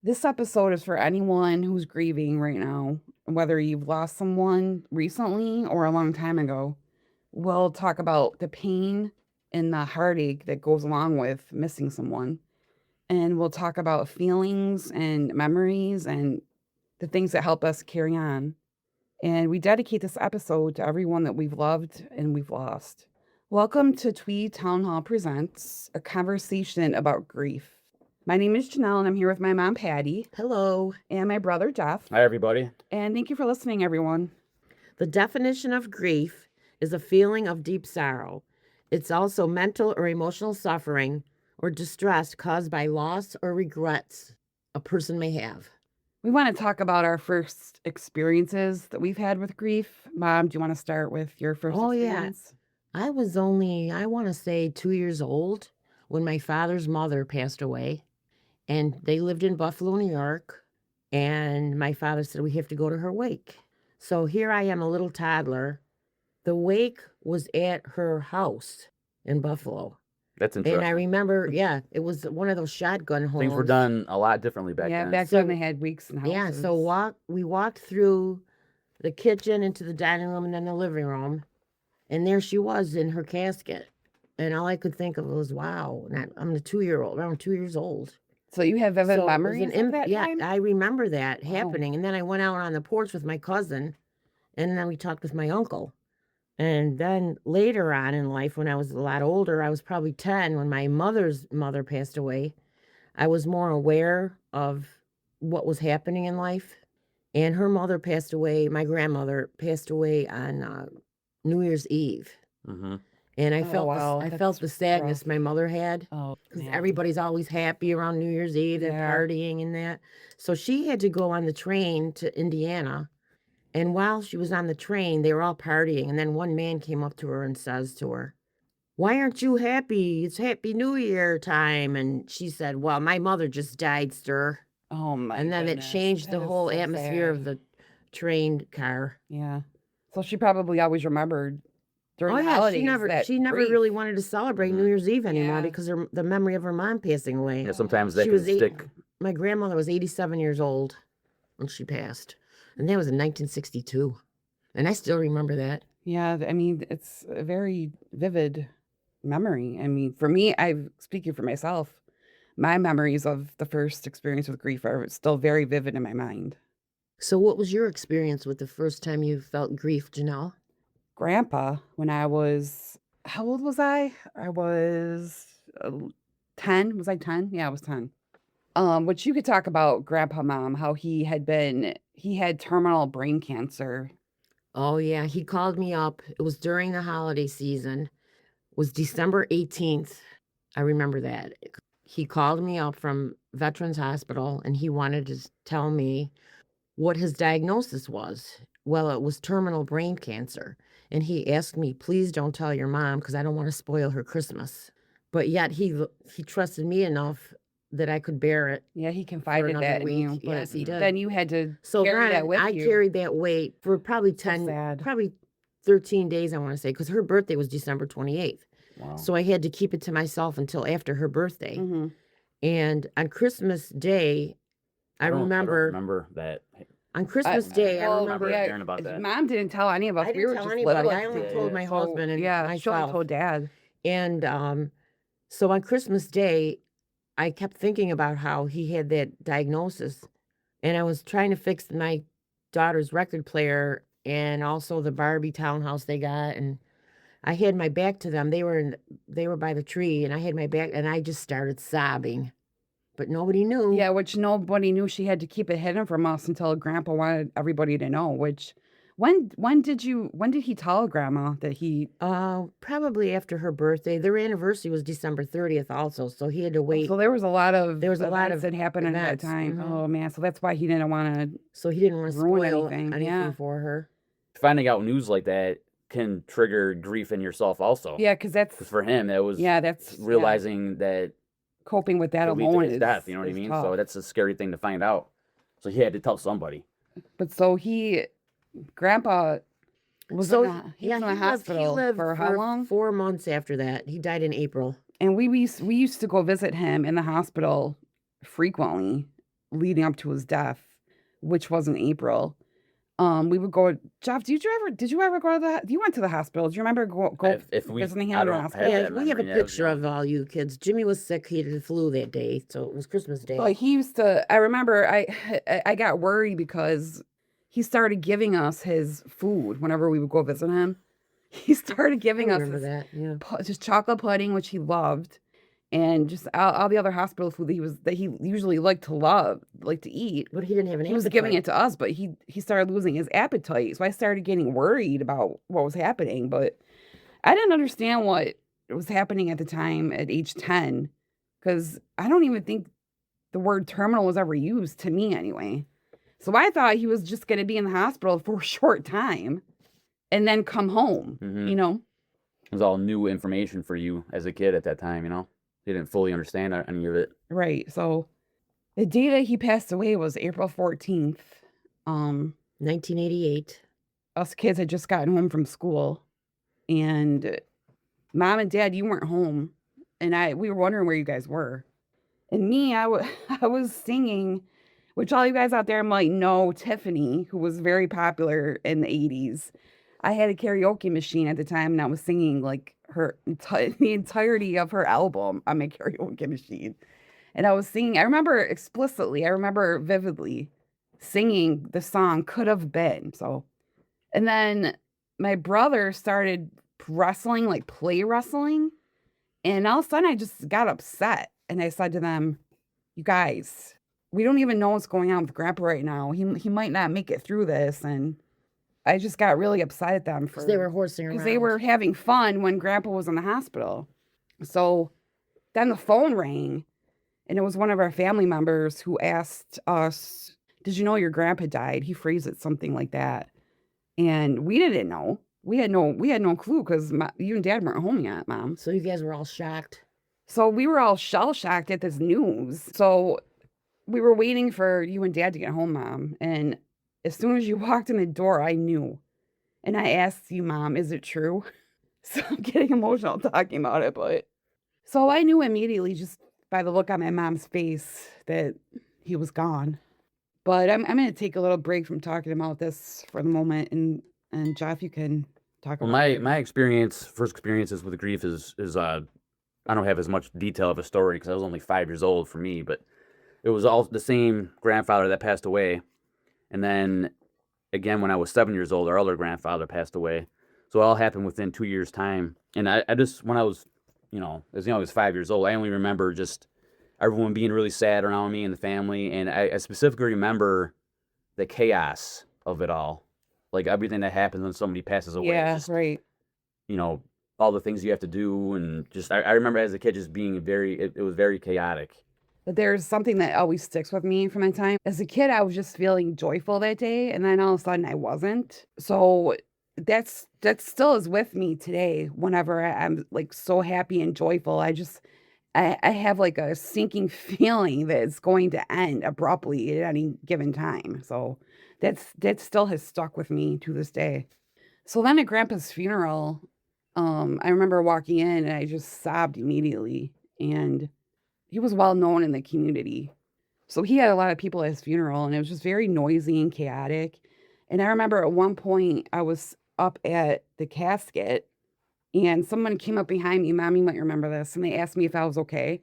This episode is for anyone who's grieving right now, whether you've lost someone recently or a long time ago. We'll talk about the pain and the heartache that goes along with missing someone. And we'll talk about feelings and memories and the things that help us carry on. And we dedicate this episode to everyone that we've loved and we've lost. Welcome to Tweed Townhall Presents, a conversation about grief. My name is Janelle, and I'm here with my mom, Patty. Hello. And my brother, Jeff. Hi, everybody. And thank you for listening, everyone. The definition of grief is a feeling of deep sorrow. It's also mental or emotional suffering or distress caused by loss or regrets a person may have. We want to talk about our first experiences that we've had with grief. Mom, do you want to start with your first experience? I was only, I want to say, 2 years old when my father's mother passed away. And they lived in Buffalo, New York. And my father said, we have to go to her wake. So here I am, a little toddler. The wake was at her house in Buffalo. That's interesting. And I remember, it was one of those shotgun homes. Things were done a lot differently back then. Yeah, back then they had weeks and houses. Yeah, so we walked through the kitchen into the dining room and then the living room. And there she was in her casket. And all I could think of was, wow, I'm a 2-year-old, around 2 years old. So you have vivid memories of that time? I remember that happening. And then I went out on the porch with my cousin, and then we talked with my uncle. And then later on in life, when I was a lot older, I was probably 10, when my mother's mother passed away, I was more aware of what was happening in life. And her mother passed away, my grandmother passed away on New Year's Eve. Mm-hmm. And I felt the sadness rough. my mother had. Oh, because everybody's always happy around New Year's Eve. They're partying and that. So she had to go on the train to Indiana. And while she was on the train, they were all partying. And then one man came up to her and says to her, "Why aren't you happy? It's Happy New Year time." And she said, "Well, my mother just died, sir." Oh, my And then goodness. it changed the That is whole so atmosphere sad. of the train car. Yeah. So she probably always remembered during the holidays. She never really wanted to celebrate New Year's Eve anymore Yeah. because the memory of her mom passing away. Yeah, sometimes they She can was stick. My grandmother was 87 years old when she passed. And that was in 1962. And I still remember that. Yeah, I mean, it's a very vivid memory. I mean, for me, I'm speaking for myself, my memories of the first experience with grief are still very vivid in my mind. So what was your experience with the first time you felt grief, Janelle? Grandpa, when I was, how old was I? I was 10. Was I 10? Yeah, I was 10. Which you could talk about Grandpa Mom, how he had terminal brain cancer. Oh, yeah. He called me up. It was during the holiday season. It was December 18th. I remember that. He called me up from Veterans Hospital, and he wanted to tell me what his diagnosis was. Well, it was terminal brain cancer. And he asked me, please don't tell your mom because I don't want to spoil her Christmas. But yet he trusted me enough that I could bear it. Yeah, he confided that in you. But Yes, he did. Then you had to So carry that with I you. carried that weight for probably sad. probably 13 days, I want to say, because her birthday was December 28th. Wow. So I had to keep it to myself until after her birthday. Mm-hmm. And on Christmas Day, I don't remember that. on Christmas Day, I remember hearing about that. Mom didn't tell any of us. I We were didn't tell just anybody. little. I only told my husband and she only myself. told Dad. And so on Christmas Day, I kept thinking about how he had that diagnosis. And I was trying to fix my daughter's record player and also the Barbie townhouse they got. And I had my back to them. They were by the tree, and I had my back, and I just started sobbing. But nobody knew. Yeah, which nobody knew. She had to keep it hidden from us until Grandpa wanted everybody to know. Which, when did he tell Grandma that he? Probably after her birthday. Their anniversary was December 30th, also. So he had to wait. So there was a lot of events that happened at that time. Mm-hmm. Oh man, so that's why he didn't want to. So he didn't want to ruin spoil anything. anything for her. Finding out news like that can trigger grief in yourself also. Yeah, because for him, that was that's realizing that coping with that could lead to alone his is death. You know what I mean? tough. So that's a scary thing to find out. So he had to tell somebody. But so Grandpa was in the hospital for how long? 4 months after that. He died in April. And we used to go visit him in the hospital frequently. leading up to his death, which was in April. We would go. Jeff, did you ever go to you went to the hospital? Do you remember go If we, visiting him I in the don't hospital? have Yeah, that we have a memory. Yeah, I was picture young. of all you kids. Jimmy was sick. He had the flu that day, so it was Christmas Day. Well, he used to. I remember. I got worried because he started giving us his food whenever we would go visit him. He started I giving us remember that. Yeah. just chocolate pudding, which he loved, and just all the other hospital food that he usually liked to eat. But he didn't have an He was appetite. giving it to us, but he started losing his appetite. So I started getting worried about what was happening, but I didn't understand what was happening at the time at age 10, because I don't even think the word terminal was ever used to me anyway. So I thought he was just going to be in the hospital for a short time and then come home, Mhm. you know? It was all new information for you as a kid at that time, you know? You didn't fully understand any of it. Right. So the day that he passed away was April 14th. 1988. Us kids had just gotten home from school, and Mom and Dad, you weren't home, and we were wondering where you guys were. And me, I was singing, which all you guys out there might know, Tiffany, who was very popular in the 80s. I had a karaoke machine at the time, and I was singing like the entirety of her album on my karaoke machine. And I was singing, I remember vividly singing the song Could Have Been. So, and then my brother started wrestling, like play wrestling. And all of a sudden I just got upset. And I said to them, you guys, we don't even know what's going on with Grandpa right now. He might not make it through this. And I just got really upset at them Because they were horsing around. because they were having fun when Grandpa was in the hospital. So then the phone rang, and it was one of our family members who asked us, did you know your grandpa died? He phrased it something like that. And we didn't know. We had no clue because you and Dad weren't home yet, Mom. So you guys were all shocked. So we were all shell-shocked at this news. So we were waiting for you and Dad to get home, Mom. And as soon as you walked in the door, I knew. And I asked you, Mom, is it true? So I'm getting emotional talking about it, but so I knew immediately just by the look on my mom's face that he was gone. But I'm going to take a little break from talking about this for the moment, and Jeff, you can talk Well, about my first experiences with grief is I don't have as much detail of a story because I was only 5 years old for me, but it was all the same grandfather that passed away, and then again when I was 7 years old, our other grandfather passed away. So it all happened within 2 years' time, and I just when I was, as young as 5 years old, I only remember just everyone being really sad around me and the family, and I specifically remember the chaos of it all, like everything that happens when somebody passes away. Yeah, Just, right. all the things you have to do, and just I remember as a kid just being it was very chaotic. But there's something that always sticks with me from my time. As a kid, I was just feeling joyful that day, and then all of a sudden I wasn't. So that still is with me today. Whenever I'm like so happy and joyful, I have like a sinking feeling that it's going to end abruptly at any given time. So that still has stuck with me to this day. So then at Grandpa's funeral, I remember walking in and I just sobbed immediately. And he was well known in the community. So he had a lot of people at his funeral, and it was just very noisy and chaotic. And I remember at one point I was up at the casket, and someone came up behind me, Mom, you might remember this, and they asked me if I was okay.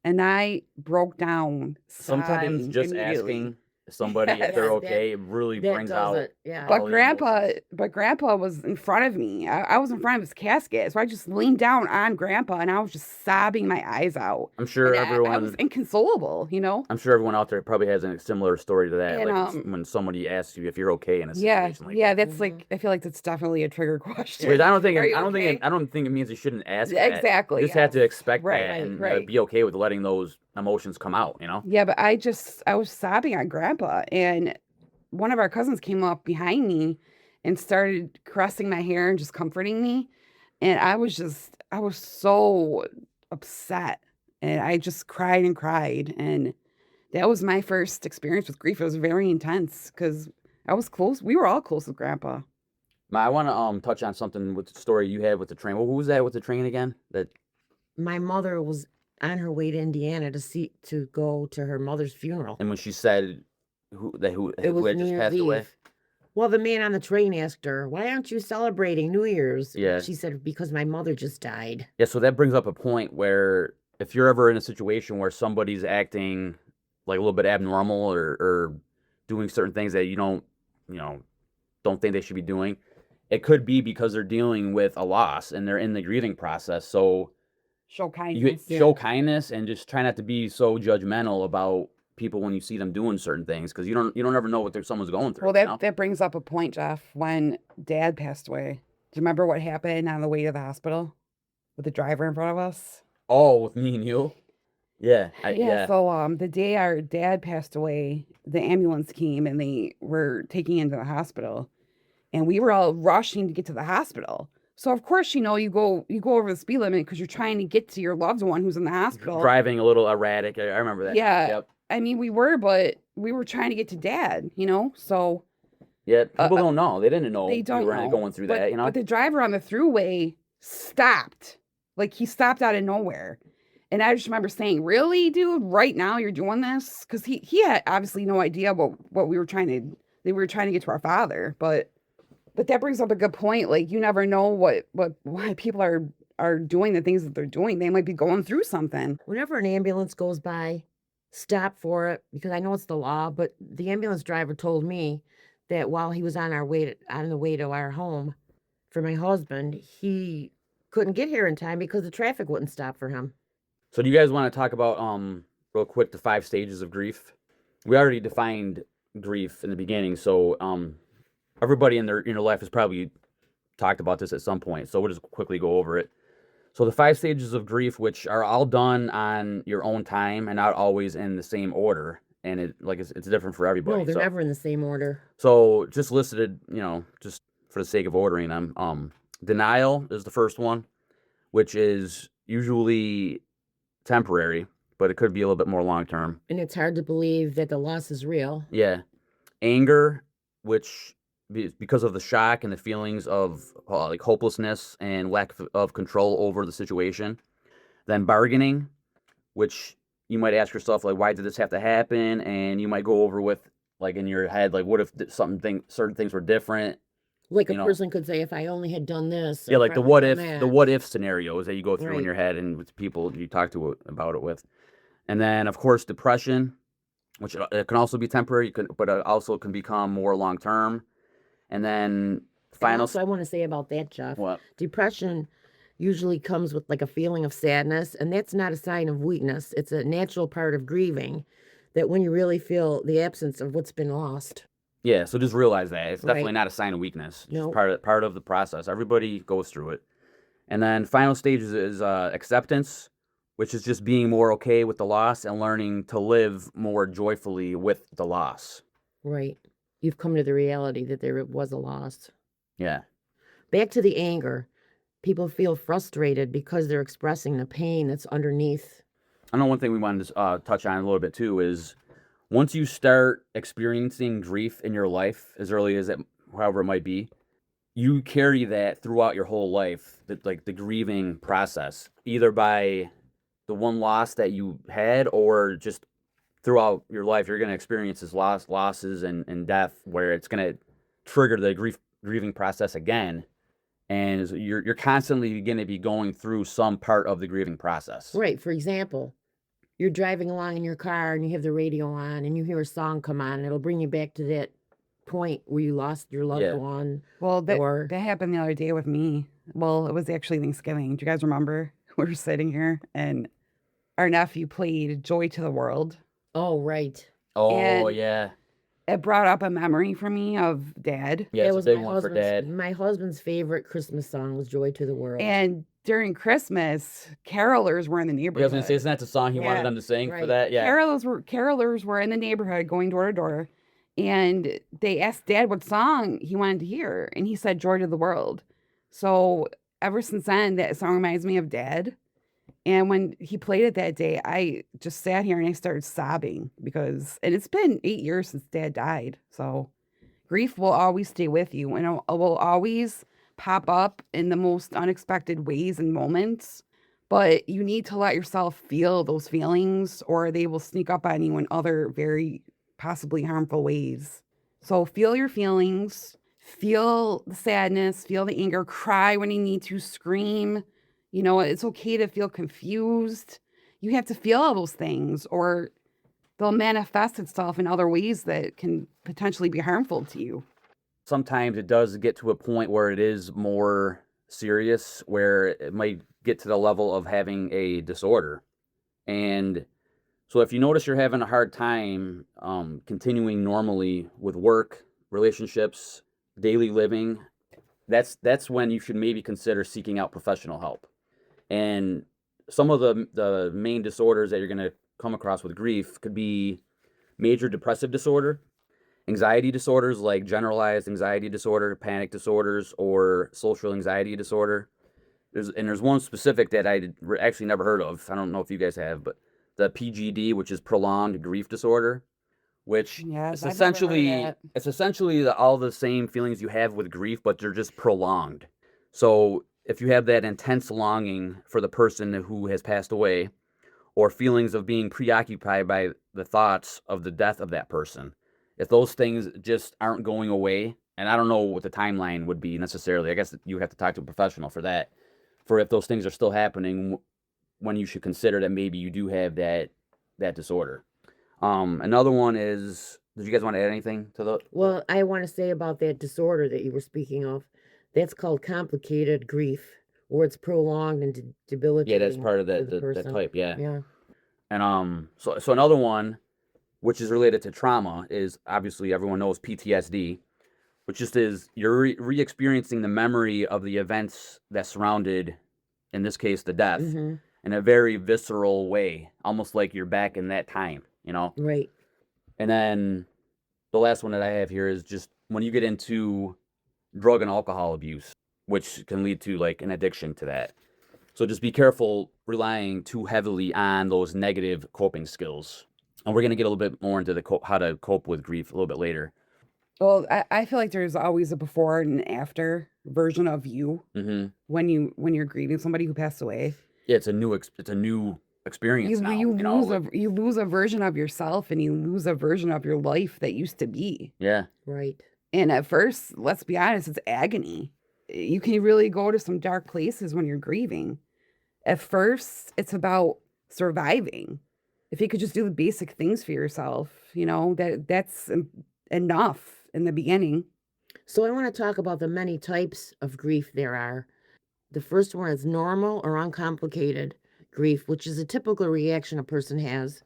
And I broke down Sometimes sobbing just immediately. asking somebody if Yes, they're that- okay, it really That brings does out it. Yeah. But all the emotions. Grandpa was in front of me. I was in front of his casket, so I just leaned down on Grandpa, and I was just sobbing my eyes out. I'm sure And I was everyone inconsolable, you know? I'm sure everyone out there probably has a similar story to that, And, like when somebody asks you if you're okay in a Yeah, situation like yeah, that. that's like, I feel like that's definitely a trigger question. Which I don't think Are you I don't okay? think I don't think it means you shouldn't ask that. Exactly, You just have to yes. expect Right, that and right. be okay with letting those emotions come out, you know? Yeah, but I was sobbing on Grandpa, and one of our cousins came up behind me and started caressing my hair and just comforting me. And I was so upset, and I just cried and cried. And that was my first experience with grief. It was very intense because I was close. We were all close with Grandpa. I want to touch on something with the story you had with the train. Well, who was that with the train again? That My mother was on her way to Indiana to go to her mother's funeral. And when she said who It was had New just Year's passed away. Eve. Well, the man on the train asked her, "Why aren't you celebrating New Year's?" Yeah. She said, "Because my mother just died." Yeah, so that brings up a point where if you're ever in a situation where somebody's acting like a little bit abnormal or doing certain things that you don't think they should be doing, it could be because they're dealing with a loss and they're in the grieving process. So Show you kindness. show kindness and just try not to be so judgmental about people when you see them doing certain things, because you don't ever know what someone's going through. Well, that brings up a point, Jeff. When Dad passed away, do you remember what happened on the way to the hospital with the driver in front of us? Oh, with me and you? Yeah. Yeah. So the day our dad passed away, the ambulance came and they were taking him to the hospital, and we were all rushing to get to the hospital. So of course, you go over the speed limit because you're trying to get to your loved one who's in the hospital. Driving a little erratic. I remember that. Yeah. Yep. I mean, but we were trying to get to Dad, So Yeah, people don't know. They didn't know they don't we were know. going through But- that, But the driver on the thruway stopped. Like, he stopped out of nowhere. And I just remember saying, "Really, dude? Right now you're doing this?" Because he had obviously no idea what we were trying to. They were trying to get to our father, but that brings up a good point. Like, you never know why people are doing the things that they're doing. They might be going through something. Whenever an ambulance goes by, stop for it, because I know it's the law, but the ambulance driver told me that while he was on the way to our home for my husband, he couldn't get here in time because the traffic wouldn't stop for him. So do you guys want to talk about real quick the 5 stages of grief? We already defined grief in the beginning, so everybody in their life has probably talked about this at some point. So we'll just quickly go over it. So the 5 stages of grief, which are all done on your own time and not always in the same order, and it's different for everybody. No, they're so, never in the same order. So just listed, just for the sake of ordering them. Denial is the first one, which is usually temporary, but it could be a little bit more long term. And it's hard to believe that the loss is real. Yeah. Anger, which because of the shock and the feelings of like hopelessness and lack of control over the situation. Then bargaining, which you might ask yourself, like, why did this have to happen? And you might go over with, like, in your head, like, what if certain things were different? Like a person could say, if I only had done this. Yeah, like the what if scenarios that you go through in Right. your head and with people you talk to about it with. And then, of course, depression, which it can also be temporary, but it also can become more long term. And then final. So I want to say about that, Jeff. What? Depression usually comes with like a feeling of sadness, and that's not a sign of weakness. It's a natural part of grieving, that when you really feel the absence of what's been lost. Yeah, so just realize that it's definitely Right. not a sign of weakness. No. It's part of the process. Everybody goes through it. And then final stage is acceptance, which is just being more okay with the loss and learning to live more joyfully with the loss. Right. You've come to the reality that there was a loss. Yeah. Back to the anger. People feel frustrated because they're expressing the pain that's underneath. I know one thing we wanted to touch on a little bit too is once you start experiencing grief in your life, as early as however it might be, you carry that throughout your whole life, the grieving process, either by the one loss that you had or just throughout your life, you're going to experience this losses and death where it's going to trigger the grieving process again. And you're constantly going to be going through some part of the grieving process. Right. For example, you're driving along in your car and you have the radio on and you hear a song come on and it'll bring you back to that point where you lost your loved one. Well, that or happened the other day with me. Well, it was actually Thanksgiving. Do you guys remember? We were sitting here and our nephew played Joy to the World. Oh, right. Oh, And- yeah. It brought up a memory for me of Dad. Yeah, That it's a big one for Dad. My husband's favorite Christmas song was Joy to the World. And during Christmas, carolers were in the Yeah, I neighborhood. was going to say, isn't that the song he wanted Yeah. them to sing for Right. that? Yeah. Carolers were in the neighborhood going door to door, and they asked Dad what song he wanted to hear, and he said Joy to the World. So ever since then, that song reminds me of Dad. And when he played it that day, I just sat here and I started sobbing and it's been 8 years since Dad died. So grief will always stay with you, and it will always pop up in the most unexpected ways and moments. but you need to let yourself feel those feelings or they will sneak up on you in other very possibly harmful ways. So feel your feelings, feel the sadness, feel the anger, cry when you need to, scream. You know, it's okay to feel confused. You have to feel all those things or they'll manifest itself in other ways that can potentially be harmful to you. Sometimes it does get to a point where it is more serious, where it might get to the level of having a disorder. And so if you notice you're having a hard time continuing normally with work, relationships, daily living, that's when you should maybe consider seeking out professional help. And some of the main disorders that you're going to come across with grief could be major depressive disorder, anxiety disorders like generalized anxiety disorder, panic disorders, or social anxiety disorder. There's one specific that I actually never heard of. I don't know if you guys have, but the PGD, which is prolonged grief disorder, which Yes, it's I've never heard of essentially that. all the same feelings you have with grief, but they're just prolonged. So if you have that intense longing for the person who has passed away, or feelings of being preoccupied by the thoughts of the death of that person, if those things just aren't going away, and I don't know what the timeline would be necessarily, I guess you have to talk to a professional for that, for if those things are still happening, when you should consider that maybe you do have that disorder. Another one is, did you guys want to add anything to the? Well, I want to say about that disorder that you were speaking of. That's called complicated grief, or it's prolonged and Yeah, debilitating. that's part of for that the that person. type. Yeah. Yeah. And so another one, which is related to trauma, is obviously everyone knows PTSD, which just is you're re-experiencing the memory of the events that surrounded, in this case, the death, Mm-hmm. in a very visceral way, almost like you're back in that time, you know? Right. And then the last one that I have here is just when you get into drug and alcohol abuse, which can lead to like an addiction to that. So just be careful relying too heavily on those negative coping skills. And we're going to get a little bit more into the how to cope with grief a little bit later. Well, I feel like there's always a before and after version of you Mm-hmm. when you're grieving somebody who passed away. Yeah, it's a new experience now. You lose a version of yourself and you lose a version of your life that used to be. Yeah. Right. And at first, let's be honest, it's agony. You can really go to some dark places when you're grieving. At first, it's about surviving. If you could just do the basic things for yourself, you know, that's enough in the beginning. So I want to talk about the many types of grief there are. The first one is normal or uncomplicated grief, which is a typical reaction a person has.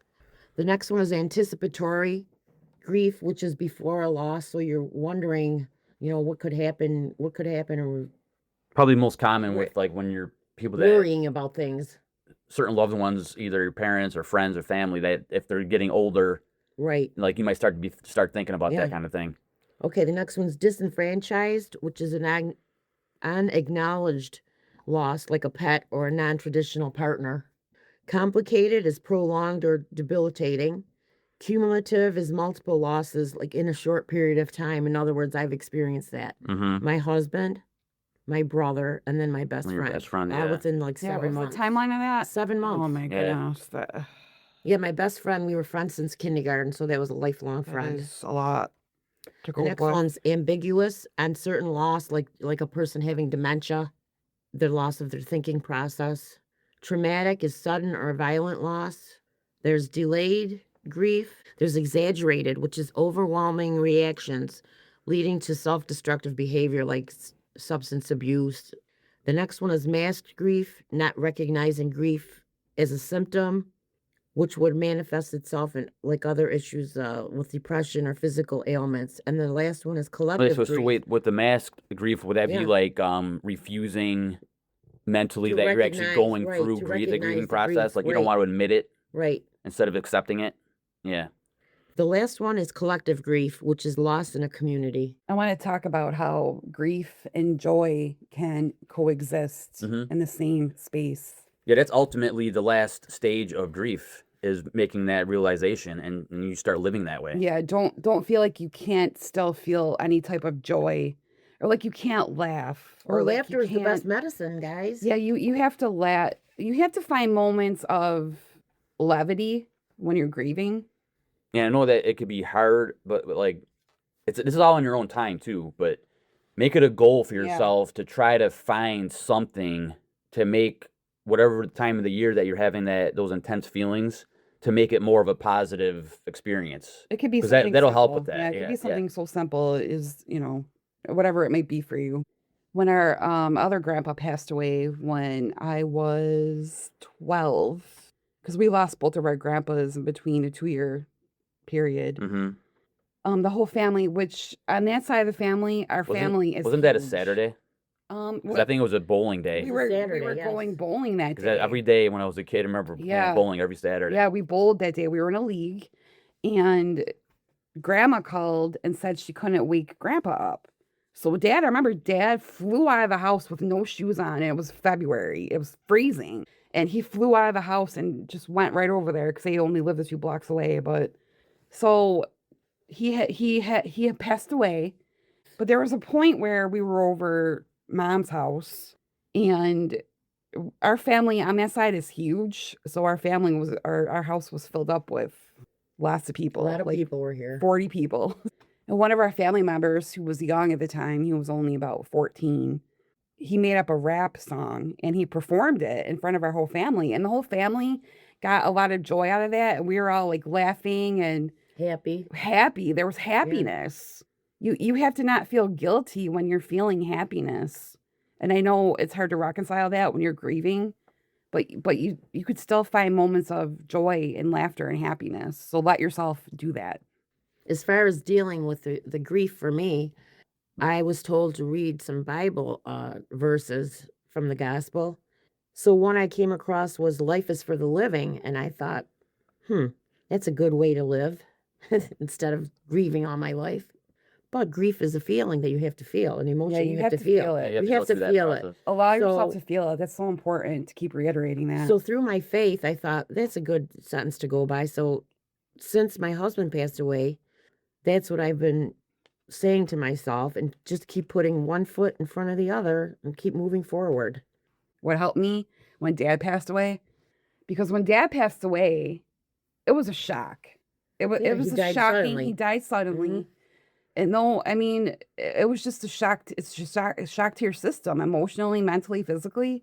The next one is anticipatory grief, which is before a loss. So you're wondering, what could happen, or Probably most common Wor- with like when you're people that worrying about things. certain loved ones, either your parents or friends or family, that if they're getting older, Right. like you might start thinking about Yeah. that kind of thing. Okay, the next one's disenfranchised, which is an unacknowledged loss, like a pet or a non-traditional partner. Complicated is prolonged or debilitating. Cumulative is multiple losses, like in a short period of time. In other words, I've experienced that. Mm-hmm. My husband, my brother, and then my best Your friend. best friend, All yeah. within like 7 what's months. the timeline of that? 7 months. Oh my Yeah. goodness, Yeah, my best friend, we were friends since kindergarten, so that was a lifelong that friend. is a lot to The go next with. one's ambiguous, uncertain loss, like a person having dementia, the loss of their thinking process. Traumatic is sudden or violent loss. There's delayed grief. There's exaggerated, which is overwhelming reactions leading to self-destructive behavior like substance abuse. The next one is masked grief, not recognizing grief as a symptom, which would manifest itself in like other issues with depression or physical ailments. And the last one is Okay, collective so grief. wait, with the masked grief, would that be Yeah. like refusing mentally To that you're actually recognize- going right, through to the recognize grieving the process? grief, Like you don't right. want to admit it Right. instead of accepting it? Yeah. The last one is collective grief, which is lost in a community. I want to talk about how grief and joy can coexist Mhm. in the same space. Yeah, that's ultimately the last stage of grief, is making that realization, and you start living that way. Yeah, don't feel like you can't still feel any type of joy, or like you can't laugh, Or like you laughter is the best can't- medicine, guys. Yeah, you have to laugh. you have to find moments of levity when you're grieving. Yeah, I know that it could be hard, but like this is all in your own time too. But make it a goal for Yeah. yourself to try to find something to make whatever time of the year that you're having those intense feelings to make it more of a positive experience. It could be 'Cause something that'll simple. help with that. Yeah, it could Yeah, be yeah. something so simple is, whatever it might be for you. When our other grandpa passed away when I was 12, because we lost both of our grandpas in between a 2-year period. Mm-hmm. The whole family, which on that side of the family, our family is Wasn't that a huge. Saturday? Um, 'Cause I think it was a bowling day. we were Saturday, yes. going bowling that 'Cause day. every day when I was a kid, I remember playing Yeah. bowling every Saturday. Yeah, we bowled that day. We were in a league, and Grandma called and said she couldn't wake Grandpa up. So I remember Dad flew out of the house with no shoes on. And it was February. It was freezing. And he flew out of the house and just went right over there because they only lived a few blocks away. But so he had passed away. But there was a point where we were over Mom's house, and our family on that side is huge. So our family was our house was filled up with lots of A people. lot of like people were here. 40 people. And one of our family members who was young at the time, he was only about 14, he made up a rap song and he performed it in front of our whole family. And the whole family got a lot of joy out of that. And we were all like laughing and Happy. There was happiness. You have to not feel guilty when you're feeling happiness. And I know it's hard to reconcile that when you're grieving, but you could still find moments of joy and laughter and happiness. So let yourself do that. As far as dealing with the grief for me, I was told to read some Bible verses from the gospel. So one I came across was life is for the living. And I thought, that's a good way to live instead of grieving all my life. But grief is a feeling that you have to feel, an emotion you have to feel. it. Yeah, You have go to through that feel it. process. Allow yourself So- to feel it. That's so important to keep reiterating that. So through my faith, I thought that's a good sentence to go by. So since my husband passed away, that's what I've been saying to myself, and just keep putting one foot in front of the other and keep moving forward. What helped me when Dad passed away, because when Dad passed away, it was a shock. It was Yeah, it was he a died shocking. suddenly. He died suddenly, Mhm. and no, I mean it was just a shock. It's just a shock to your system, emotionally, mentally, physically.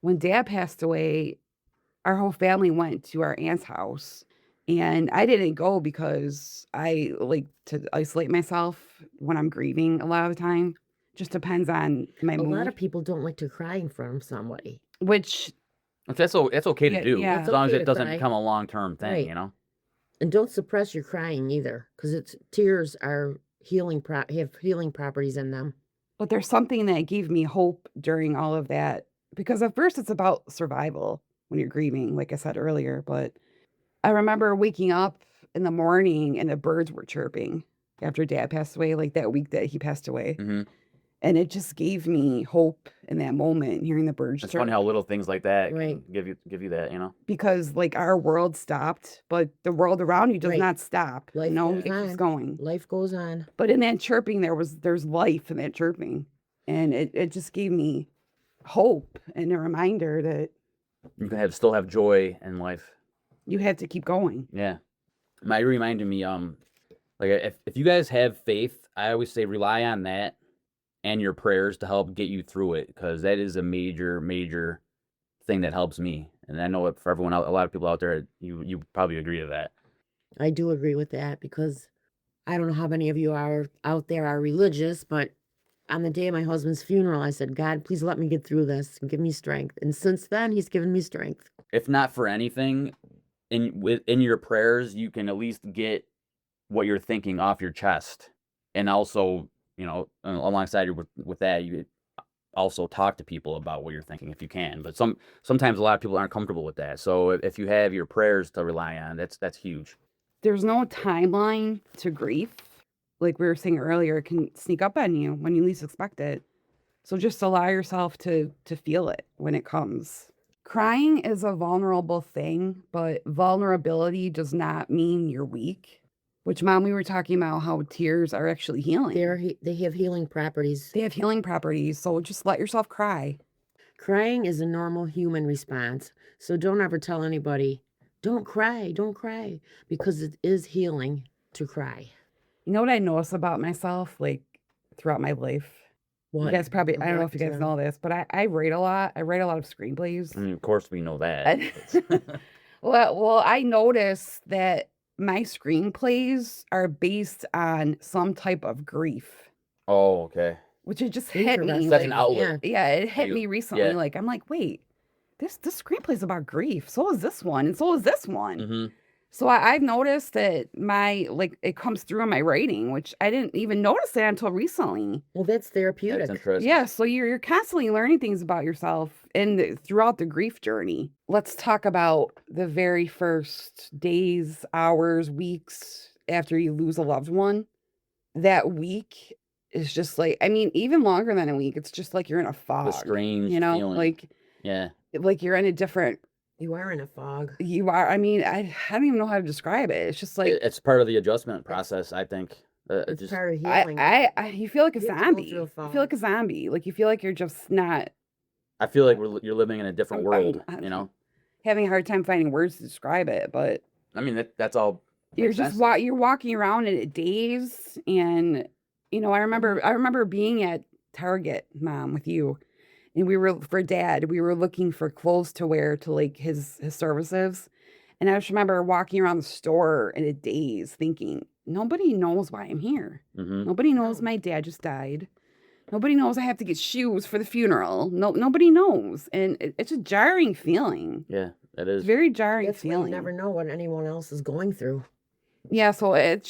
When Dad passed away, our whole family went to our aunt's house, and I didn't go because I like to isolate myself when I'm grieving a lot of the time. Just depends on my A mood, lot of people don't like to cry in front of somebody. which That's okay to Yeah, do, yeah. as long as Okay it to doesn't cry. become a long-term thing, Right. you know? And don't suppress your crying either, because tears are have healing properties in them. But there's something that gave me hope during all of that, because at first it's about survival when you're grieving, like I said earlier. But I remember waking up in the morning and the birds were chirping after Dad passed away, like that week that he passed away. Mm-hmm. And it just gave me hope in that moment, hearing the birds It's chirp. funny how little things like that can Right. give you that, you know? Because like our world stopped, but the world around you does Right. not stop. Life You know, goes it keeps on. going. Life goes on. But in that chirping, there's life in that chirping. And it just gave me hope and a reminder that You can still have joy in life. you have to keep going. Yeah. It reminded me, like if you guys have faith, I always say rely on that and your prayers to help get you through it, because that is a major thing that helps me. And I know for everyone else, a lot of people out there, you probably agree to that. I do agree with that, because I don't know how many of you are out there are religious, but on the day of my husband's funeral, I said, God, please let me get through this and give me strength. And since then, he's given me strength. If not for anything, in your prayers, you can at least get what you're thinking off your chest, and also, you know, alongside with that, you also talk to people about what you're thinking if you can. But sometimes a lot of people aren't comfortable with that. So if you have your prayers to rely on, that's huge. There's no timeline to grief. Like we were saying earlier, it can sneak up on you when you least expect it. So just allow yourself to feel it when it comes. Crying is a vulnerable thing, but vulnerability does not mean you're weak. Which, Mom, we were talking about how tears are actually healing. They have healing properties. They have healing properties, so just let yourself cry. Crying is a normal human response. So don't ever tell anybody, don't cry, because it is healing to cry. You know what I notice about myself, like throughout my life? What? You guys probably, I don't know if you guys What, know this, but I write a lot. I write a lot of screenplays. I mean, of course we know that. Well, I notice that my screenplays are based on some type of grief, Oh, okay. which it just hit me. Interesting. That's an Like, outlet. yeah, it hit You- me recently. yeah. Like, I'm like, wait, this screenplay's about grief. So is this one, and so is this one. Mm-hmm. So I've noticed that it comes through in my writing, which I didn't even notice that until recently. Well, that's therapeutic. That's interesting. Yeah, so you're constantly learning things about yourself throughout the grief journey. Let's talk about the very first days, hours, weeks after you lose a loved one. That week is just like, I mean, even longer than a week. It's just like you're in a fog. The strange you know, feeling. Yeah. like you're in a different. You are in a fog. You are. I mean, I don't even know how to describe it. It's just like It's part of the adjustment process, I think. It's Just part of healing. you feel like a You have to go zombie. through a You fog. feel like a zombie. Like you feel like you're just not I feel like you're living in a different world, I'm you know? having a hard time finding words to describe it, but I mean, that's all. you're makes just sense. you're walking around in a daze, and I remember being at Target, Mom, with you, and we were looking for clothes to wear to like his services, and I just remember walking around the store in a daze, thinking nobody knows why I'm here. Mm-hmm. Nobody knows No. my dad just died. Nobody knows I have to get shoes for the funeral. Nobody knows, and it's a jarring feeling. Yeah, that It's is. a very jarring That's why you feeling. never know what anyone else is going through. Yeah, so it's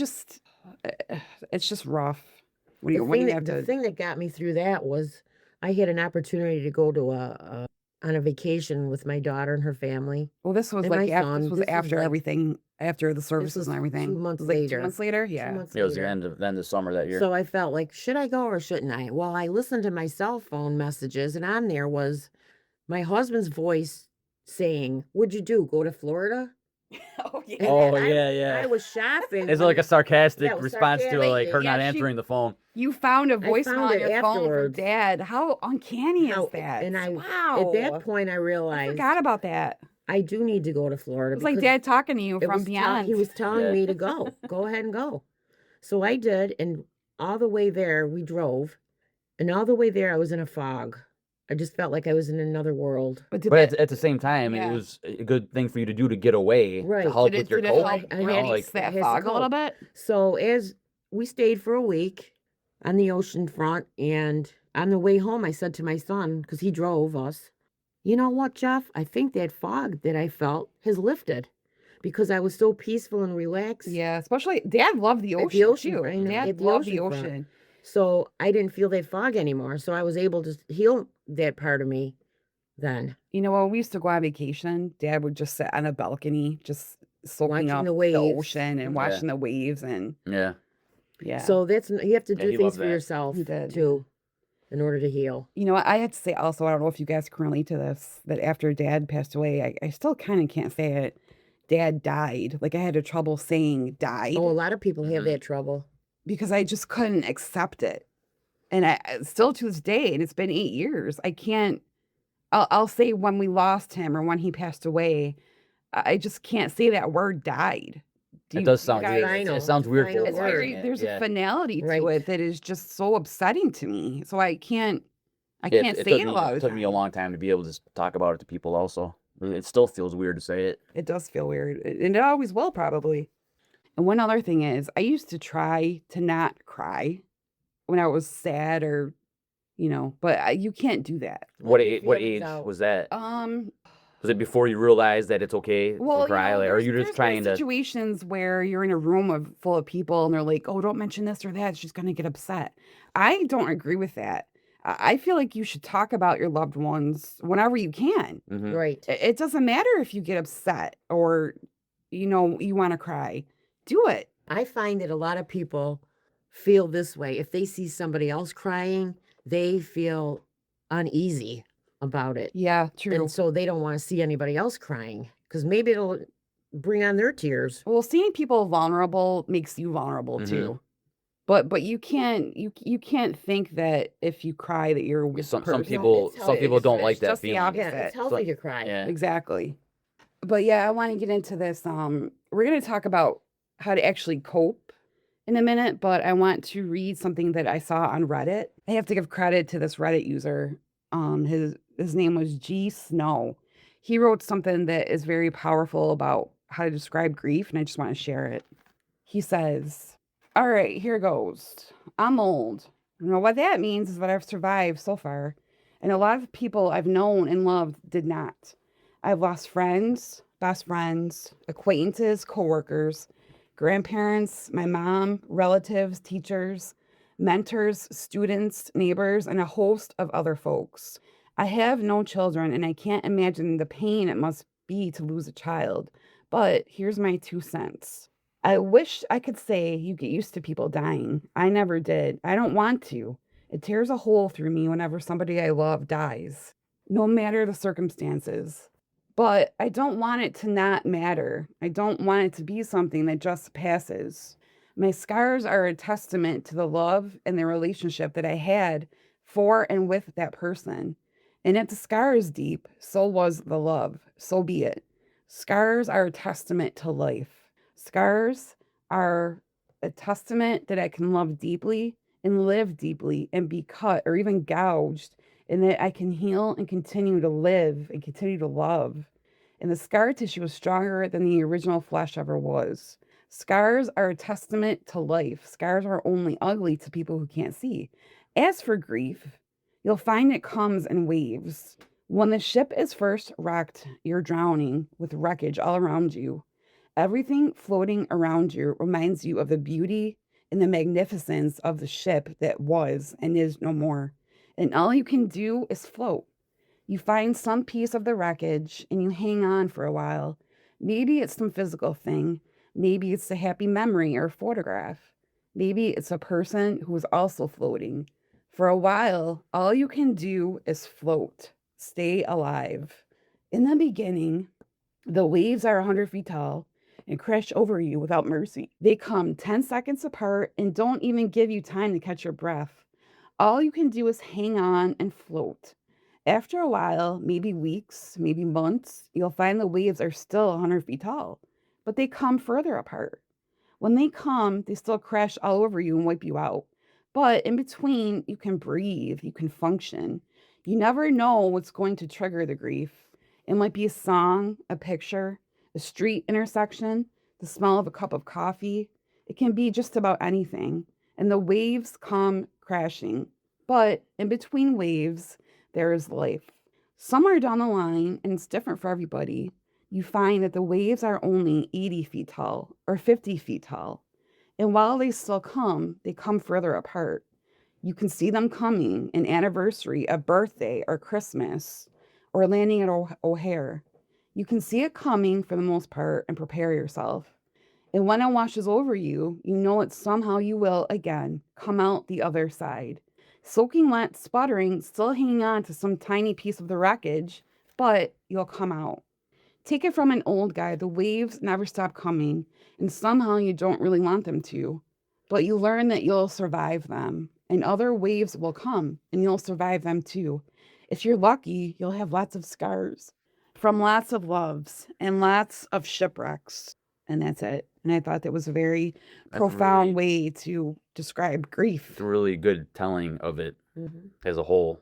just rough when you have The to. thing that got me through that was I had an opportunity to go to on a vacation with my daughter and her family. Well, this was and like my after son, this was this was after like- everything, after the services was and everything. 2 months It was like later. 2 months later. 2 Yeah. months It was the later. end of summer that year. So I felt like, should I go or shouldn't I? Well, I listened to my cell phone messages, and on there was my husband's voice saying, "What'd you do? Go to Florida?" Oh yeah. And Oh, I- yeah, yeah. I was shopping. It's like a sarcastic Yeah, it was response to like her sarcastic. not Yeah, answering the phone. You found a I voicemail found on it your phone from afterwards. Dad. How uncanny How- is that? and I- wow. At that point, I I realized forgot about that. I do need to go to Florida. It was like because Dad talking to you it from was beyond. he was telling Yeah. me to go. Go ahead and go. So I did, and all the way there we drove, and all the way there I was in a fog. I just felt like I was in another world. but did But that, at the same time, Yeah. it was a good thing for you to do to get away, Right. to help did with it, your did it cope. help I you know, had- release like that has fog a to little cope. bit? So as we stayed for a week on the ocean front, and on the way home, I said to my son, because he drove us, you know what, Jeff? I think that fog that I felt has lifted because I was so peaceful and relaxed. Yeah, especially Dad loved the At the ocean, ocean too. front, I know, Dad at the loved the ocean front. ocean. So I didn't feel that fog anymore. So I was able to heal that part of me then. You know, when we used to go on vacation, Dad would just sit on a balcony, just soaking Watching up the the waves. ocean and Yeah. watching the waves, and yeah. yeah. So you have to Yeah, do he things loved for that. yourself He did. too in order to heal. You know what? I had to say also, I don't know if you guys can relate to this, that after Dad passed away, I still kind of can't say it. Dad died. Like I had a trouble saying died Oh, a lot of people have Mhm. that trouble. because I just couldn't accept it. And I still to this day, and it's been 8 years, I can't. I'll say when we lost him or when he passed away, I just can't say that word died. Do It you- does you sound guys- weird. Final- It sounds weird for final a It's word. word. very, there's yeah. a finality to Right. it that is just so upsetting to me. So I can't Yeah, say it a lot of It took me a time. long time to be able to talk about it to people also. It still feels weird to say it. It does feel weird, and it always will probably. And one other thing is, I used to try to not cry when I was sad or, but you can't do that. What Let your age, what feelings age out. was that? Um, Was it before you realized that it's okay well, to cry? Like, or are you there's just been trying to? situations where you're in a room full of people and they're like, "Oh, don't mention this or that. She's gonna get upset." I don't agree with that. I feel like you should talk about your loved ones whenever you can. Mhm. Right. It doesn't matter if you get upset or, you want to cry. Do it. I find that a lot of people feel this way. If they see somebody else crying, they feel uneasy about it. Yeah, true. And so they don't want to see anybody else crying because maybe it'll bring on their tears. Well, seeing people vulnerable makes you vulnerable Mhm. too. But you can't think that if you cry that you're a weak Some person. people it's some people don't like It's that just the feeling. Yeah, opposite. it's healthy to cry. Yeah. Exactly. But yeah, I want to get into this. We're going to talk about how to actually cope in a minute, but I want to read something that I saw on Reddit. I have to give credit to this Reddit user. His name was G Snow. He wrote something that is very powerful about how to describe grief, and I just want to share it. He says, "All right, here goes. I'm old. You know what that means is that I've survived so far, and a lot of people I've known and loved did not. I've lost friends, best friends, acquaintances, coworkers, grandparents, my mom, relatives, teachers, mentors, students, neighbors, and a host of other folks. I have no children, and I can't imagine the pain it must be to lose a child. But here's my 2 cents. I wish I could say you get used to people dying. I never did. I don't want to. It tears a hole through me whenever somebody I love dies, no matter the circumstances. But I don't want it to not matter. I don't want it to be something that just passes. My scars are a testament to the love and the relationship that I had for and with that person. And if the scar is deep, so was the love. So be it. Scars are a testament to life. Scars are a testament that I can love deeply and live deeply and be cut or even gouged, and that I can heal and continue to live and continue to love. And the scar tissue is stronger than the original flesh ever was. Scars are a testament to life. Scars are only ugly to people who can't see. As for grief, you'll find it comes in waves. When the ship is first wrecked, you're drowning with wreckage all around you. Everything floating around you reminds you of the beauty and the magnificence of the ship that was and is no more. And all you can do is float. You find some piece of the wreckage and you hang on for a while. Maybe it's some physical thing. Maybe it's a happy memory or photograph. Maybe it's a person who is also floating. For a while, all you can do is float. Stay alive. In the beginning, the waves are 100 feet tall and crash over you without mercy. They come 10 seconds apart and don't even give you time to catch your breath. All you can do is hang on and float. After a while, maybe weeks, maybe months, you'll find the waves are still 100 feet tall, but they come further apart. When they come, they still crash all over you and wipe you out. But in between, you can breathe, you can function. You never know what's going to trigger the grief. It might be a song, a picture, a street intersection, the smell of a cup of coffee. It can be just about anything. And the waves come crashing. But in between waves, there is life. Somewhere down the line, and it's different for everybody, you find that the waves are only 80 feet tall or 50 feet tall. And while they still come, they come further apart. You can see them coming, an anniversary, a birthday, or Christmas, or landing at O'Hare. You can see it coming for the most part and prepare yourself. And when it washes over you, you know that somehow you will, again, come out the other side. Soaking wet, sputtering, still hanging on to some tiny piece of the wreckage, but you'll come out. Take it from an old guy, the waves never stop coming, and somehow you don't really want them to. But you learn that you'll survive them, and other waves will come, and you'll survive them too. If you're lucky, you'll have lots of scars from lots of loves and lots of shipwrecks. And that's it. And I thought that was a very profound way to describe grief. It's a really good telling of it Mhm. as a whole.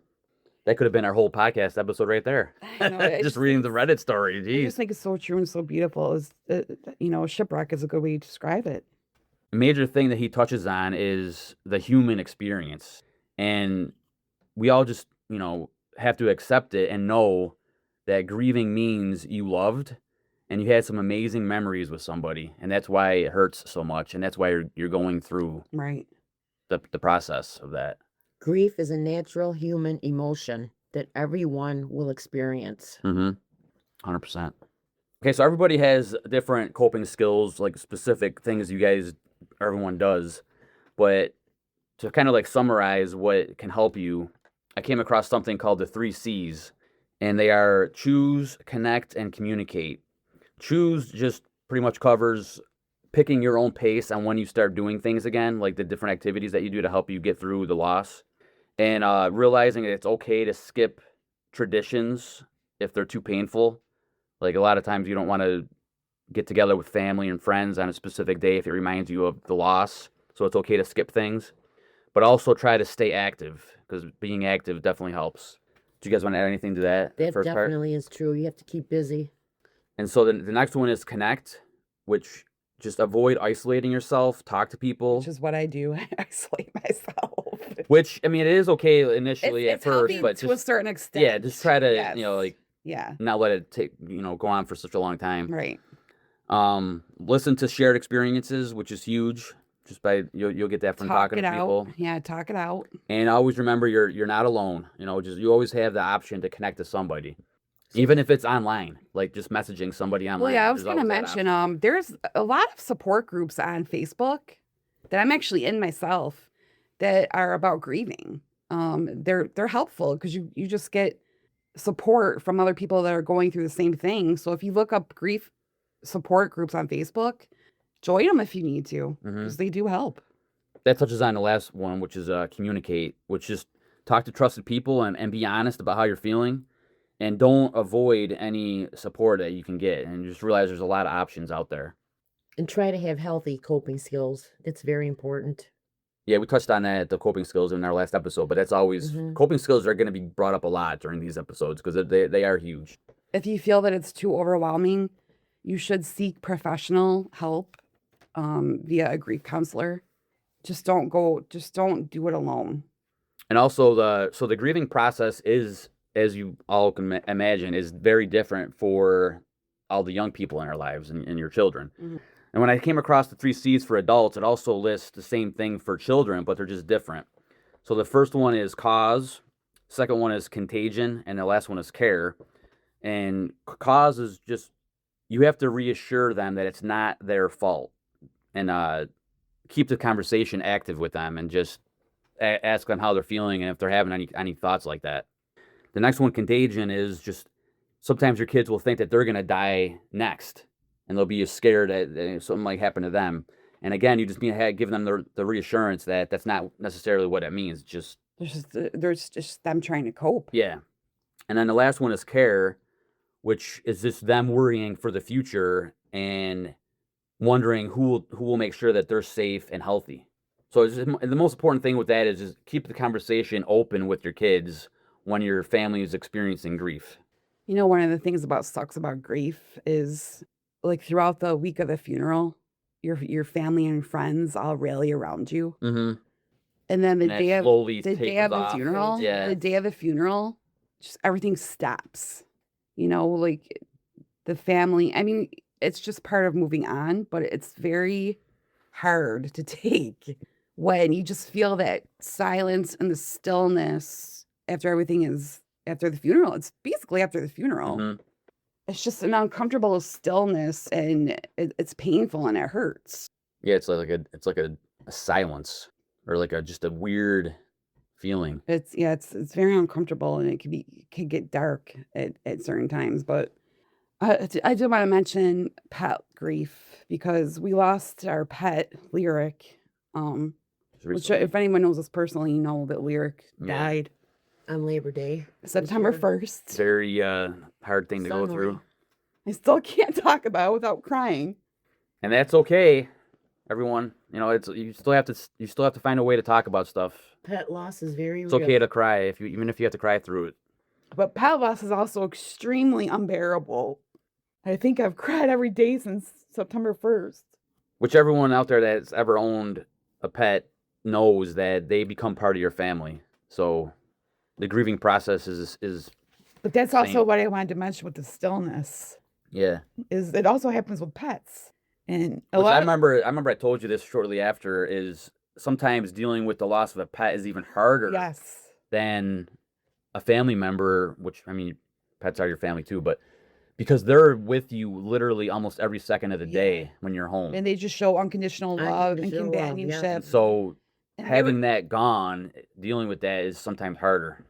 That could have been our whole podcast episode right there. I know, I Just reading the Reddit story. I Jeez. just think it's so true and so beautiful. Is a shipwreck is a good way to describe it. A major thing that he touches on is the human experience. And we all just, have to accept it and know that grieving means you loved and you had some amazing memories with somebody. And that's why it hurts so much. And that's why you're going through Right. the process of that. Grief is a natural human emotion that everyone will experience. 100%. Okay, so everybody has different coping skills, like specific things everyone does. But to kind of like summarize what can help you, I came across something called the 3 C's, and they are choose, connect, and communicate. Choose just pretty much covers picking your own pace on when you start doing things again, like the different activities that you do to help you get through the loss, and realizing that it's okay to skip traditions if they're too painful. Like a lot of times you don't want to get together with family and friends on a specific day if it reminds you of the loss. So it's okay to skip things, but also try to stay active because being active definitely helps. Do you guys want to add anything to that? That first part? definitely is true. You have to keep busy. And so the next one is connect, which just avoid isolating yourself, talk to people. Which is what I do. I isolate myself. Which, I mean, it is okay initially It's at first, healthy but to a just, certain extent. yeah, just try to, Yes. like, Yeah. not let it take, go on for such a long time. Right. Listen to shared experiences, which is huge. Just by you'll get that from Talk talking it to people. out. Yeah, talk it out. And always remember you're not alone. Just you always have the option to connect to somebody, even if it's online, like just messaging somebody online. Well, yeah, I was There's going to always that mention there's a lot of support groups on Facebook that I'm actually in myself that are about grieving. They're helpful because you just get support from other people that are going through the same thing. So if you look up grief support groups on Facebook, join them if you need to, because they do help. That touches on the last one, which is communicate, which is talk to trusted people and be honest about how you're feeling, and don't avoid any support that you can get, and just realize there's a lot of options out there. And try to have healthy coping skills. It's very important. Yeah, we touched on that, the coping skills in our last episode, but that's always, coping skills are going to be brought up a lot during these episodes because they are huge. If you feel that it's too overwhelming, you should seek professional help via a grief counselor. Just don't do it alone. And also the grieving process is, as you all can imagine, is very different for all the young people in our lives and your children. And when I came across the 3 C's for adults, it also lists the same thing for children, but they're just different. So the first one is cause, second one is contagion, and the last one is care. And cause is just, you have to reassure them that it's not their fault, and keep the conversation active with them, and just ask them how they're feeling and if they're having any thoughts like that. The next one, contagion, is just sometimes your kids will think that they're going to die next, and they'll be scared that something might happen to them. And again, you just need to give them the reassurance that that's not necessarily what it means. There's just them trying to cope. Yeah. And then the last one is care, which is just them worrying for the future and wondering who will make sure that they're safe and healthy. So it's just, the most important thing with that is just keep the conversation open with your kids when your family is experiencing grief. One of the things sucks about grief is, like, throughout the week of the funeral, your family and friends all rally around you. Mm-hmm. And then the day of Yeah. the day of the funeral, just everything stops. Like the family. I mean, it's just part of moving on, but it's very hard to take when you just feel that silence and the stillness after the funeral. It's basically after the funeral. Mm-hmm. It's just an uncomfortable stillness, and it's painful and it hurts. Yeah, it's like a silence, or like just a weird feeling. It's very uncomfortable, and it can get dark at certain times. But I do want to mention pet grief, because we lost our pet, Lyric. Which, if anyone knows us personally, you know that Lyric died on Labor Day, September 1st. Very hard thing to go through. I still can't talk about it without crying. And that's okay, everyone. You still have to find a way to talk about stuff. Pet loss is very It's real. okay to cry even if you have to cry through it. But pet loss is also extremely unbearable. I think I've cried every day since September 1st. Which everyone out there that's ever owned a pet knows that they become part of your family. So the grieving process is But that's also what I wanted to mention with the stillness. Yeah. Is it also happens with pets. And I remember I told you this shortly after, is sometimes dealing with the loss of a pet is even harder than a family member, which, I mean, pets are your family too, but because they're with you literally almost every second of the day when you're home. And they just show unconditional love and companionship. So having that gone, dealing with that is sometimes harder.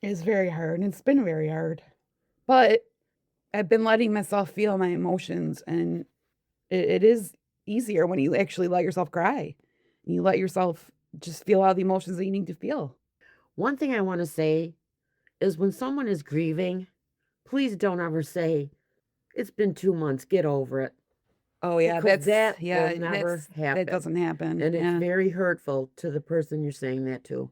It's very hard, and it's been very hard. But I've been letting myself feel my emotions, and it is easier when you actually let yourself cry. You let yourself just feel all the emotions that you need to feel. One thing I want to say is when someone is grieving, please don't ever say, it's been 2 months, get over it. Oh yeah, Because that that's yeah, will never that happen. doesn't happen. And it's Yeah. very hurtful to the person you're saying that to.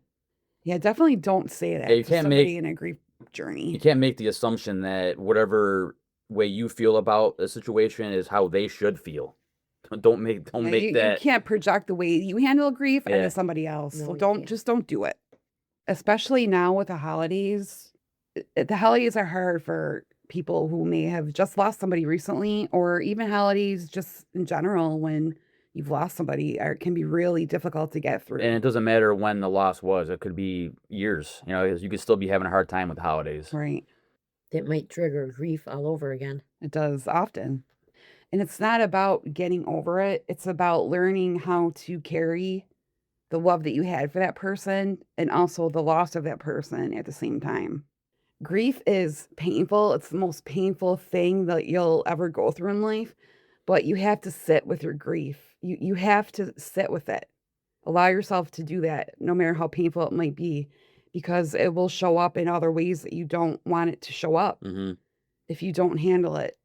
Yeah, definitely don't say that Yeah, you to can't somebody make in a grief you journey. can't make the assumption that whatever way you feel about a situation is how they should feel. Don't make Yeah, you that. can't project the way you handle grief Yeah. onto somebody else. No, So you don't can't. don't do it. Especially now with the holidays. The holidays are hard for people who may have just lost somebody recently, or even holidays just in general when you've lost somebody can be really difficult to get through. And it doesn't matter when the loss was. It could be years. You could still be having a hard time with the holidays. Right. That might trigger grief all over again. It does often. And it's not about getting over it. It's about learning how to carry the love that you had for that person and also the loss of that person at the same time. Grief is painful. It's the most painful thing that you'll ever go through in life, but you have to sit with your grief. You have to sit with it. Allow yourself to do that, no matter how painful it might be, because it will show up in other ways that you don't want it to show up Mm-hmm. if you don't handle it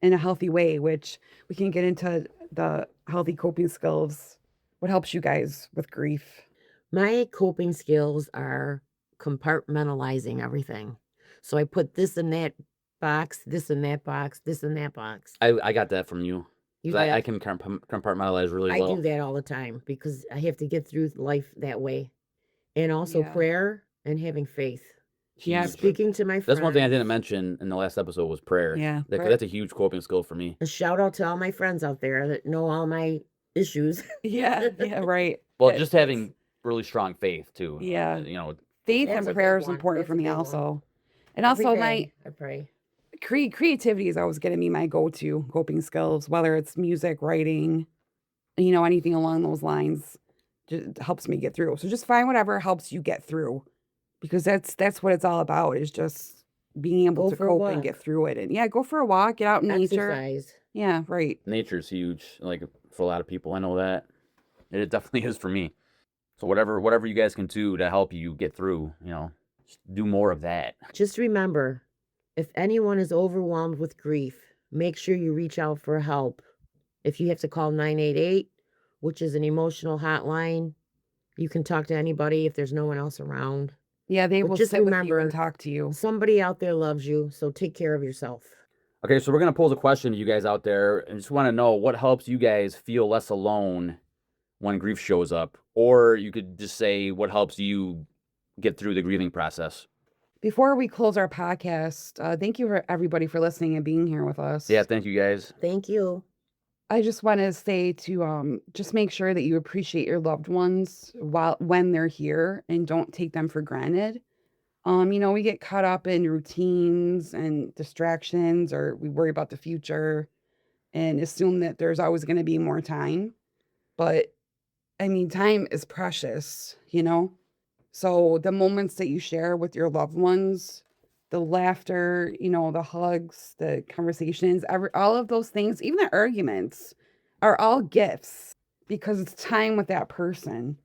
in a healthy way, which we can get into the healthy coping skills. What helps you guys with grief? My coping skills are compartmentalizing everything. So I put this in that box, this in that box, this in that box. I got that from you. You 'Cause I got- can compartmentalize really I well. do that all the time because I have to get through life that way. And also Yeah. prayer and having faith. Yeah, Huge. Speaking to my friends. That's one thing I didn't mention in the last episode was prayer. Yeah, That's a huge coping skill for me. A shout out to all my friends out there that know all my issues. yeah, right. Well, It- just having really strong faith too. Yeah. Faith faith That's and a big prayer is one. important That's for a me big one. also. And Every also day I pray. creativity is always going to be my go-to coping skills, whether it's music, writing, anything along those lines. Just helps me get through. So just find whatever helps you get through, because that's what it's all about, is just being able Go to for a cope and walk. get through it. And yeah, go for a walk, get out in nature. Exercise. Yeah, right. Nature's huge, like for a lot of people. I know that. It definitely is for me. So whatever you guys can do to help you get through, just do more of that. Just remember, if anyone is overwhelmed with grief, make sure you reach out for help. If you have to call 988, which is an emotional hotline, you can talk to anybody if there's no one else around. Yeah, they But will just sit with you remember- and talk to you. Somebody out there loves you, so take care of yourself. Okay, so we're gonna pose a question to you guys out there, and just want to know what helps you guys feel less alone when grief shows up, or you could just say what helps you get through the grieving process. Before we close our podcast, thank you for everybody for listening and being here with us. Yeah, thank you guys. Thank you. I just want to say to just make sure that you appreciate your loved ones when they're here and don't take them for granted. We get caught up in routines and distractions, or we worry about the future and assume that there's always going to be more time. But I mean, time is precious, So the moments that you share with your loved ones, the laughter, the hugs, the conversations, all of those things, even the arguments, are all gifts, because it's time with that person.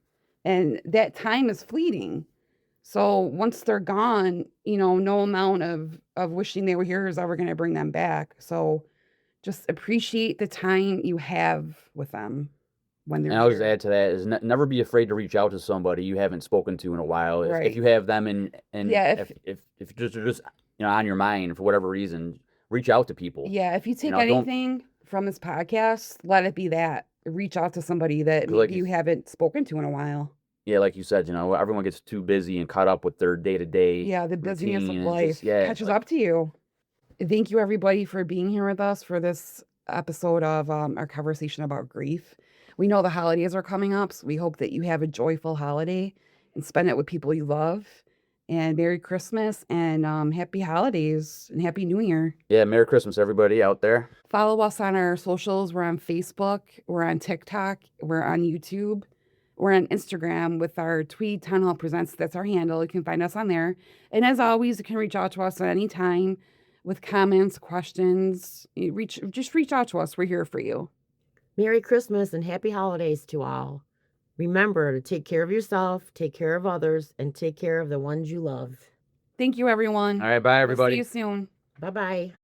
And that time is fleeting. So once they're gone, no amount of wishing they were here is ever going to bring them back. So just appreciate the time you have with them when they're And I'll just here. add to that is never be afraid to reach out to somebody you haven't spoken to in a while. If Right. you have them and Yeah, if they're just on your mind for whatever reason, reach out to people. Yeah, if you take don't- anything from this podcast, let it be that. Reach out to somebody that 'Cause like maybe you haven't spoken to in a while. Yeah, like you said, everyone gets too busy and caught up with their day-to-day. Yeah, the busyness routine of and life just- yeah, catches like- up to you. Thank you, everybody, for being here with us for this episode of our conversation about grief. We know the holidays are coming up, so we hope that you have a joyful holiday and spend it with people you love. And Merry Christmas and Happy Holidays and Happy New Year. Yeah, Merry Christmas, everybody out there. Follow us on our socials. We're on Facebook. We're on TikTok. We're on YouTube. We're on Instagram with our Tweed Townhall Presents. That's our handle. You can find us on there. And as always, you can reach out to us at any time with comments, questions. Just reach out to us. We're here for you. Merry Christmas and happy holidays to all. Remember to take care of yourself, take care of others, and take care of the ones you love. Thank you, everyone. All right, bye, We'll everybody. see you soon. Bye-bye.